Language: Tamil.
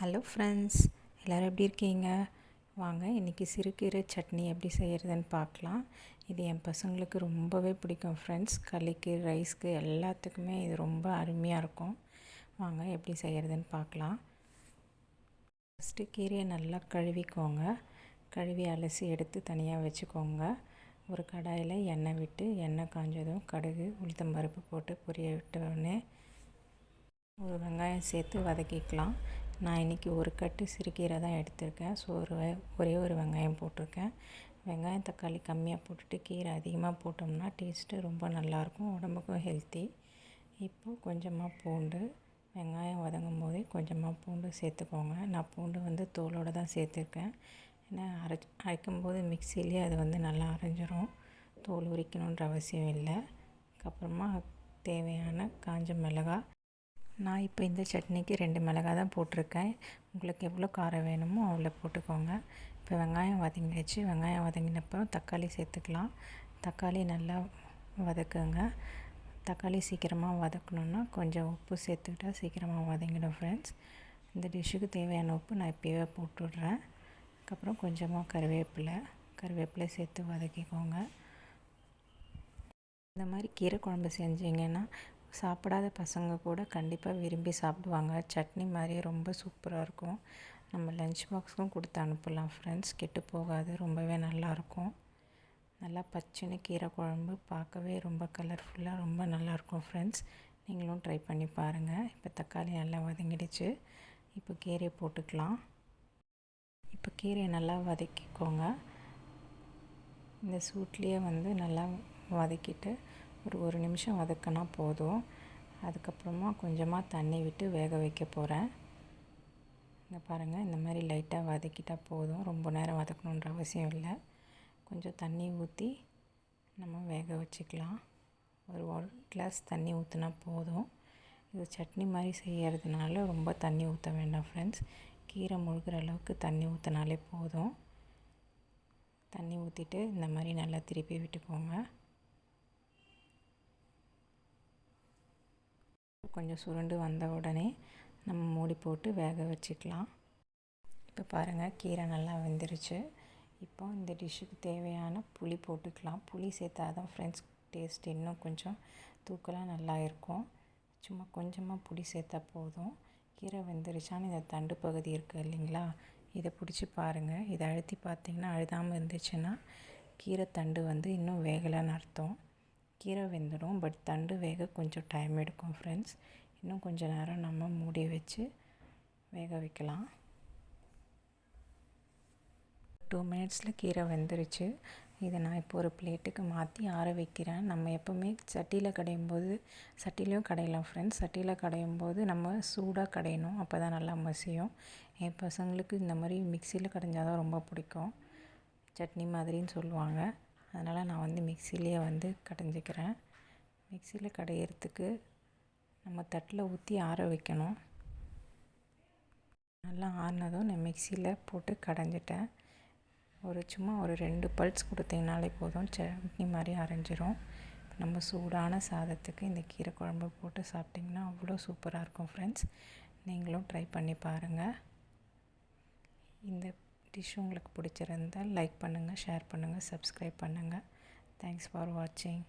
ஹலோ ஃப்ரெண்ட்ஸ், எல்லோரும் எப்படி இருக்கீங்க? வாங்க இன்றைக்கி சிறுகீரை சட்னி எப்படி செய்கிறதுன்னு பார்க்கலாம். இது என் பசங்களுக்கு ரொம்பவே பிடிக்கும் ஃப்ரெண்ட்ஸ். களிக்கு, ரைஸ்க்கு எல்லாத்துக்குமே இது ரொம்ப அருமையாக இருக்கும். வாங்க எப்படி செய்கிறதுன்னு பார்க்கலாம். ஃபஸ்ட்டு கீரையை நல்லா கழுவிக்கோங்க. கழுவி அலசி எடுத்து தனியாக வச்சுக்கோங்க. ஒரு கடாயில் எண்ணெய் விட்டு எண்ணெய் காஞ்சதும் கடுகு, உளுத்தம்பருப்பு போட்டு பொரிய விட்டோடனே ஒரு வெங்காயம் சேர்த்து வதக்கிக்கலாம். நான் இன்றைக்கி ஒரு கட்டு சிறுகீரை தான் எடுத்திருக்கேன். ஸோ ஒரே ஒரு வெங்காயம் போட்டிருக்கேன். வெங்காயம் தக்காளி கம்மியாக போட்டுட்டு கீரை அதிகமாக போட்டோம்னா டேஸ்ட்டு ரொம்ப நல்லாயிருக்கும், உடம்புக்கும் ஹெல்த்தி. இப்போது கொஞ்சமாக பூண்டு, வெங்காயம் வதங்கும் போதே கொஞ்சமாக பூண்டு சேர்த்துக்கோங்க. நான் பூண்டு வந்து தோலோடு தான் சேர்த்துருக்கேன். ஏன்னா அரைக்கும்போது மிக்சிலேயே அது வந்து நல்லா அரைஞ்சிரும், தோல் உரிக்கணுன்ற அவசியம் இல்லை. அதுக்கப்புறமா தேவையான காஞ்ச மிளகாய். நான் இப்போ இந்த சட்னிக்கு 2 மிளகாய் தான் போட்டிருக்கேன். உங்களுக்கு எவ்வளோ காரம் வேணுமோ அவ்வளோ போட்டுக்கோங்க. இப்போ வெங்காயம் வதங்கிடுச்சு. வெங்காயம் வதங்கினப்போ தக்காளி சேர்த்துக்கலாம். தக்காளி நல்லா வதக்குங்க. தக்காளி சீக்கிரமாக வதக்கணுன்னா கொஞ்சம் உப்பு சேர்த்துக்கிட்டால் சீக்கிரமாக வதங்கிடும் ஃப்ரெண்ட்ஸ். இந்த டிஷ்ஷுக்கு தேவையான உப்பு நான் இப்போவே போட்டுவிட்றேன். அதுக்கப்புறம் கொஞ்சமாக கருவேப்பிலை சேர்த்து வதக்கிக்கோங்க. இந்த மாதிரி கீரை குழம்பு செஞ்சிங்கன்னா சாப்பிடாத பசங்க கூட கண்டிப்பாக விரும்பி சாப்பிடுவாங்க. சட்னி மாதிரியே ரொம்ப சூப்பராக இருக்கும். நம்ம லஞ்ச் பாக்ஸுக்கும் கொடுத்து அனுப்பலாம் ஃப்ரெண்ட்ஸ். கெட்டு போகாது, ரொம்பவே நல்லாயிருக்கும். நல்லா பச்சைன்னு கீரை குழம்பு பார்க்கவே ரொம்ப கலர்ஃபுல்லாக ரொம்ப நல்லாயிருக்கும் ஃப்ரெண்ட்ஸ். நீங்களும் ட்ரை பண்ணி பாருங்கள். இப்போ தக்காளி நல்லா வதங்கிடுச்சு. இப்போ கீரையை போட்டுக்கலாம். இப்போ கீரையை நல்லா வதக்கிக்கோங்க. இந்த சூட்லேயே வந்து நல்லா வதக்கிட்டு ஒரு நிமிஷம் வதக்கினா போதும். அதுக்கப்புறமா கொஞ்சமாக தண்ணி விட்டு வேக வைக்க போகிறேன். இங்கே பாருங்கள், இந்த மாதிரி லைட்டாக வதக்கிட்டால் போதும், ரொம்ப நேரம் வதக்கணுன்ற அவசியம் இல்லை. கொஞ்சம் தண்ணி ஊற்றி நம்ம வேக வச்சுக்கலாம். ஒரு கிளாஸ் தண்ணி ஊற்றினா போதும். இது சட்னி மாதிரி செய்கிறதுனால ரொம்ப தண்ணி ஊற்ற வேண்டாம் ஃப்ரெண்ட்ஸ். கீரை முழுகிற அளவுக்கு தண்ணி ஊற்றினாலே போதும். தண்ணி ஊற்றிட்டு இந்த மாதிரி நல்லா திருப்பி விட்டுக்கோங்க. கொஞ்சம் சுருண்டு வந்த உடனே நம்ம மூடி போட்டு வேக வச்சுக்கலாம். இப்போ பாருங்கள், கீரை நல்லா வெந்துருச்சு. இப்போ இந்த டிஷ்ஷுக்கு தேவையான புளி போட்டுக்கலாம். புளி சேர்த்தா தான் ஃப்ரெண்ட்ஸ் டேஸ்ட் இன்னும் கொஞ்சம் தூக்கலாக நல்லா இருக்கும். சும்மா கொஞ்சமாக புளி சேர்த்தா போதும். கீரை வெந்துருச்சான்னு இந்த தண்டு பகுதி இருக்குது இல்லைங்களா, இதை பிடிச்சி பாருங்கள். இதை அழுத்தி பார்த்திங்கன்னா அழுதாமல் இருந்துச்சுன்னா கீரை தண்டு வந்து இன்னும் வேகலைன்னு அர்த்தம். கீரை வெந்துடும், பட் தண்டு வேக கொஞ்சம் டைம் எடுக்கும் ஃப்ரெண்ட்ஸ். இன்னும் கொஞ்சம் நேரம் நம்ம மூடி வச்சு வேக வைக்கலாம். 2 மினிட்ஸில் கீரை வெந்துருச்சு. இதை நான் இப்போ ஒரு பிளேட்டுக்கு மாற்றி ஆற வைக்கிறேன். நம்ம எப்போவுமே சட்டிலையும் கடையலாம் ஃப்ரெண்ட்ஸ். சட்டியில் கடையும் போது நம்ம சூடாக கடையணும், அப்போ தான் நல்லா மசியும். என் பசங்களுக்கு இந்த மாதிரி மிக்சியில் கடைஞ்சால் தான் ரொம்ப பிடிக்கும். சட்னி மாதிரின்னு சொல்லுவாங்க. அதனால் நான் வந்து மிக்சிலேயே வந்து கடைஞ்சிக்கிறேன். மிக்சியில் கடையிறதுக்கு நம்ம தட்டில் ஊற்றி ஆற வைக்கணும். நல்லா ஆறினதும் நான் மிக்சியில் போட்டு கடைஞ்சிட்டேன். சும்மா ஒரு 2 பல்ஸ் கொடுத்தீங்கனாலே போதும், சட்னி மாதிரி அரைஞ்சிரும். நம்ம சூடான சாதத்துக்கு இந்த கீரை குழம்பு போட்டு சாப்பிட்டிங்கன்னா அவ்வளோ சூப்பராக இருக்கும் ஃப்ரெண்ட்ஸ். நீங்களும் ட்ரை பண்ணி பாருங்கள். இந்த டிஷ் உங்களுக்கு பிடிச்சிருந்தால் லைக் பண்ணுங்கள், ஷேர் பண்ணுங்கள், சப்ஸ்கிரைப் பண்ணுங்கள். தேங்க்ஸ் ஃபார் வாட்சிங்.